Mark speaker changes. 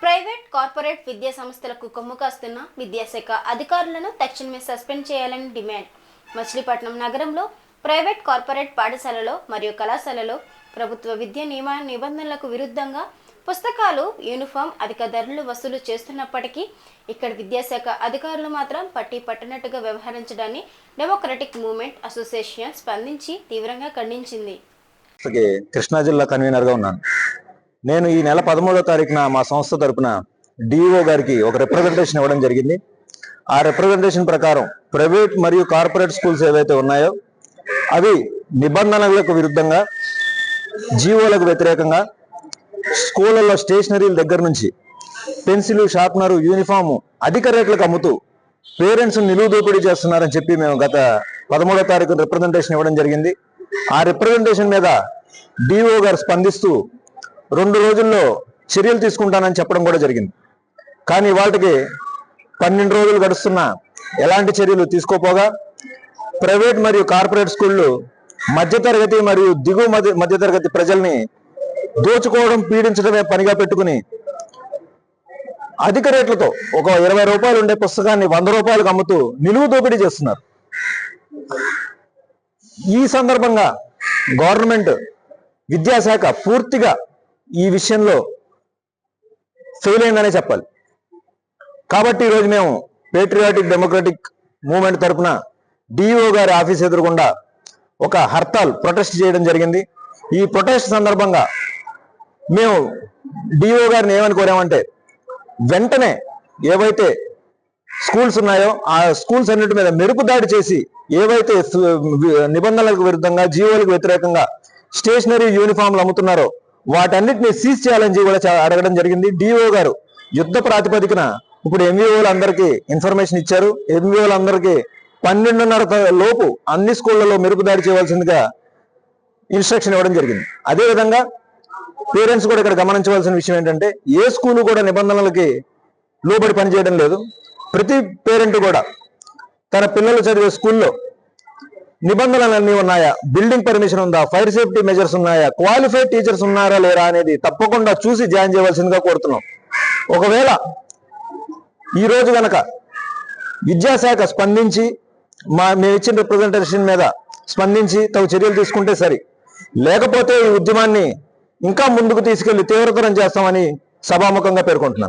Speaker 1: Private corporate విద్యా సంస్థలకు కొమ్ము కాస్తున్న విద్యాశాఖ అధికారులను తక్షణమే సస్పెండ్ చేయాలని డిమాండ్. మచిలీపట్నం నగరంలో ప్రైవేట్ కార్పొరేట్ పాఠశాలలో మరియు కళాశాలలో ప్రభుత్వ విద్యా నిబంధనలకు విరుద్ధంగా పుస్తకాలు, యూనిఫామ్ అధిక ధరలు వసూలు చేస్తున్నప్పటికీ ఇక్కడ విద్యాశాఖ అధికారులు మాత్రం పట్టనట్టుగా వ్యవహరించడాన్ని డెమోక్రటిక్ మూవ్మెంట్ అసోసియేషన్ స్పందించి తీవ్రంగా ఖండించింది.
Speaker 2: కృష్ణా జిల్లా కన్వీనర్గా ఉన్నాను. నేను ఈ నెల 13వ తారీఖున మా సంస్థ తరపున డిఓ గారికి ఒక రిప్రజెంటేషన్ ఇవ్వడం జరిగింది. ఆ రిప్రజెంటేషన్ ప్రకారం ప్రైవేట్ మరియు కార్పొరేట్ స్కూల్స్ ఏవైతే ఉన్నాయో అవి నిబంధనలకు విరుద్ధంగా, జీవోలకు వ్యతిరేకంగా స్కూళ్ళల్లో స్టేషనరీల దగ్గర నుంచి పెన్సిల్, షార్ప్నరు, యూనిఫాము అధిక రేట్లకు అమ్ముతూ పేరెంట్స్ నిలువు దోపిడీ చేస్తున్నారని చెప్పి మేము గత 13వ తారీఖు రిప్రజెంటేషన్ ఇవ్వడం జరిగింది. ఆ రిప్రజెంటేషన్ మీద డిఓ గారు స్పందిస్తూ 2 రోజుల్లో చర్యలు తీసుకుంటానని చెప్పడం కూడా జరిగింది. కానీ వాటికి 12 రోజులు గడుస్తున్నా ఎలాంటి చర్యలు తీసుకోపోగా ప్రైవేట్ మరియు కార్పొరేట్ స్కూళ్ళు మధ్యతరగతి మరియు దిగువ మధ్యతరగతి ప్రజల్ని దోచుకోవడం, పీడించడమే పనిగా పెట్టుకుని అధిక రేట్లతో ఒక 20 రూపాయలు ఉండే పుస్తకాన్ని 100 రూపాయలకు అమ్ముతూ నిలువు దోపిడీ చేస్తున్నారు. ఈ సందర్భంగా గవర్నమెంట్ విద్యాశాఖ పూర్తిగా ఈ విషయంలో ఫెయిల్ అయిందనే చెప్పాలి. కాబట్టి ఈరోజు మేము పేట్రియాటిక్ డెమోక్రటిక్ మూవ్మెంట్ తరఫున డిఓ గారి ఆఫీస్ ఎదురుగుండా ఒక హర్తాల్ ప్రొటెస్ట్ చేయడం జరిగింది. ఈ ప్రొటెస్ట్ సందర్భంగా మేము డిఓ గారిని ఏమని కోరామంటే, వెంటనే ఏవైతే స్కూల్స్ ఉన్నాయో ఆ స్కూల్స్ అన్నిటి మీద మెరుపు దాడి చేసి ఏవైతే నిబంధనలకు విరుద్ధంగా, జీవోలకు వ్యతిరేకంగా స్టేషనరీ యూనిఫామ్లు అమ్ముతున్నారో వాటన్నిటిని సీజ్ చేయాలని కూడా అడగడం జరిగింది. డిఓ గారు యుద్ధ ప్రాతిపదికన ఇప్పుడు ఎంఈఓలు అందరికీ ఇన్ఫర్మేషన్ ఇచ్చారు. ఎంఈఓలు అందరికీ 12:30 లోపు అన్ని స్కూళ్లలో మెరుపు దాడి చేయవలసిందిగా ఇన్స్ట్రక్షన్ ఇవ్వడం జరిగింది. అదేవిధంగా పేరెంట్స్ కూడా ఇక్కడ గమనించవలసిన విషయం ఏంటంటే, ఏ స్కూలు కూడా నిబంధనలకి లోబడి పనిచేయడం లేదు. ప్రతి పేరెంట్ కూడా తన పిల్లలు చదివే స్కూల్లో నిబంధనలన్నీ ఉన్నాయా, బిల్డింగ్ పర్మిషన్ ఉందా, ఫైర్ సేఫ్టీ మెజర్స్ ఉన్నాయా, క్వాలిఫైడ్ టీచర్స్ ఉన్నారా లేరా అనేది తప్పకుండా చూసి జాయిన్ చేయవలసిందిగా కోరుతున్నాం. ఒకవేళ ఈరోజు కనుక విద్యాశాఖ స్పందించి మేము ఇచ్చిన రిప్రజెంటేషన్ మీద స్పందించి తగు చర్యలు తీసుకుంటే సరి, లేకపోతే ఈ ఉద్యమాన్ని ఇంకా ముందుకు తీసుకెళ్లి తీవ్రతరం చేస్తామని సభాముఖంగా పేర్కొంటున్నాను.